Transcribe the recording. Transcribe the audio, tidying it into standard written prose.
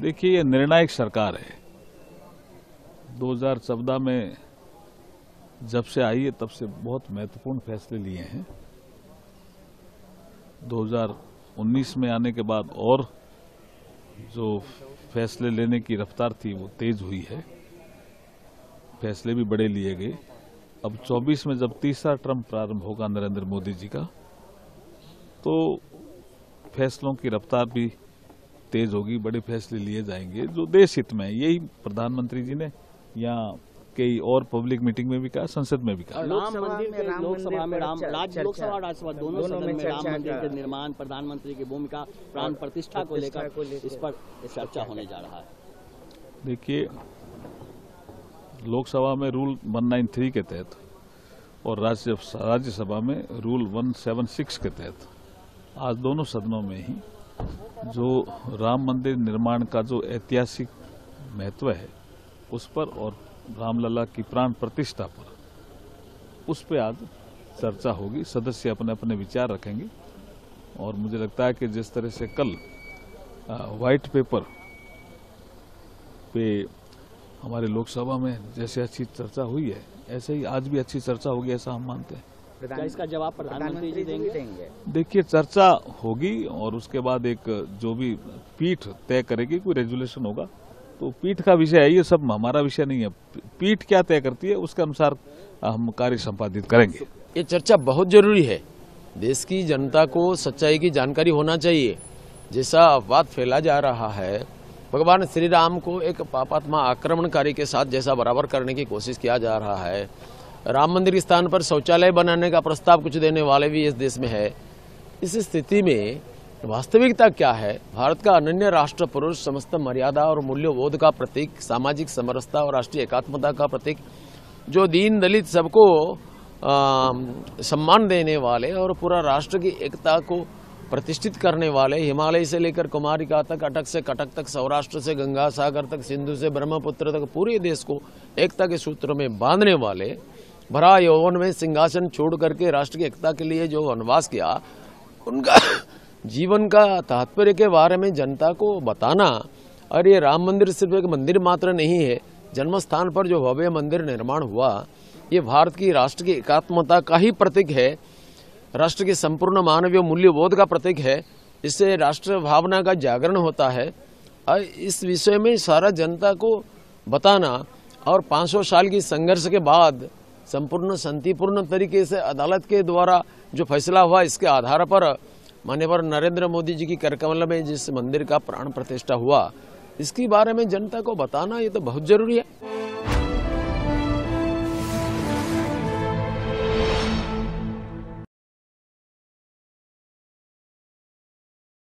देखिए, ये निर्णायक सरकार है। 2014 में जब से आई है तब से बहुत महत्वपूर्ण फैसले लिए हैं। 2019 में आने के बाद और जो फैसले लेने की रफ्तार थी वो तेज हुई है, फैसले भी बड़े लिए गए। अब 24 में जब तीसरा टर्म प्रारंभ होगा नरेंद्र मोदी जी का, तो फैसलों की रफ्तार भी तेज होगी, बड़े फैसले लिए जाएंगे जो देश हित में है। यही प्रधानमंत्री जी ने यहाँ कई और पब्लिक मीटिंग में भी कहा, संसद में भी कहा। लोकसभा में लोकसभा राज्यसभा दोनों सदन में राम मंदिर के निर्माण, प्रधानमंत्री की भूमिका, प्राण प्रतिष्ठा को लेकर इस पर चर्चा होने जा रहा है। देखिए, लोकसभा में रूल 193 के तहत और राज्यसभा में रूल 176 के तहत आज दोनों सदनों में ही जो राम मंदिर निर्माण का जो ऐतिहासिक महत्व है उस पर और रामलला की प्राण प्रतिष्ठा पर, उस पर आज चर्चा होगी। सदस्य अपने अपने विचार रखेंगे और मुझे लगता है कि जिस तरह से कल व्हाइट पेपर पे हमारे लोकसभा में जैसे अच्छी चर्चा हुई है, ऐसे ही आज भी अच्छी चर्चा होगी, ऐसा हम मानते हैं। क्या इसका जवाब प्रधानमंत्री जी देंगे? देखिए, चर्चा होगी और उसके बाद एक जो भी पीठ तय करेगी, कोई रेजुलेशन होगा, तो पीठ का विषय है, ये सब हमारा विषय नहीं है। पीठ क्या तय करती है उसके अनुसार हम कार्य संपादित करेंगे। ये चर्चा बहुत जरूरी है। देश की जनता को सच्चाई की जानकारी होना चाहिए। जैसा अफवाह फैला जा रहा है, भगवान श्री राम को एक पापात्मा आक्रमणकारी के साथ जैसा बराबर करने की कोशिश किया जा रहा है, राम मंदिर के स्थान पर शौचालय बनाने का प्रस्ताव कुछ देने वाले भी इस देश में है। इस स्थिति में वास्तविकता क्या है? भारत का अनन्य राष्ट्र पुरुष, समस्त मर्यादा और मूल्यबोध का प्रतीक, सामाजिक समरसता और राष्ट्रीय एकात्मता का प्रतीक, जो दीन दलित सबको सम्मान देने वाले और पूरा राष्ट्र की एकता को प्रतिष्ठित करने वाले, हिमालय से लेकर कुमारिका तक, अटक से कटक तक, सौराष्ट्र से गंगा सागर तक, सिंधु से ब्रह्मपुत्र तक पूरे देश को एकता के सूत्र में बांधने वाले, भरा यौवन में सिंहासन छोड़ करके राष्ट्र की एकता के लिए जो वनवास किया, उनका जीवन का तात्पर्य के बारे में जनता को बताना। और ये राम मंदिर सिर्फ एक मंदिर मात्र नहीं है, जन्म स्थान पर जो भव्य मंदिर निर्माण हुआ, ये भारत की राष्ट्र की एकात्मता का ही प्रतीक है, राष्ट्र के संपूर्ण मानवीय मूल्यबोध का प्रतीक है। इससे राष्ट्र भावना का जागरण होता है। और इस विषय में सारा जनता को बताना और 500 साल की संघर्ष के बाद संपूर्ण शांतिपूर्ण तरीके से अदालत के द्वारा जो फैसला हुआ, इसके आधार पर माननीय नरेंद्र मोदी जी की करकमल में जिस मंदिर का प्राण प्रतिष्ठा हुआ, इसके बारे में जनता को बताना ये तो बहुत जरूरी है।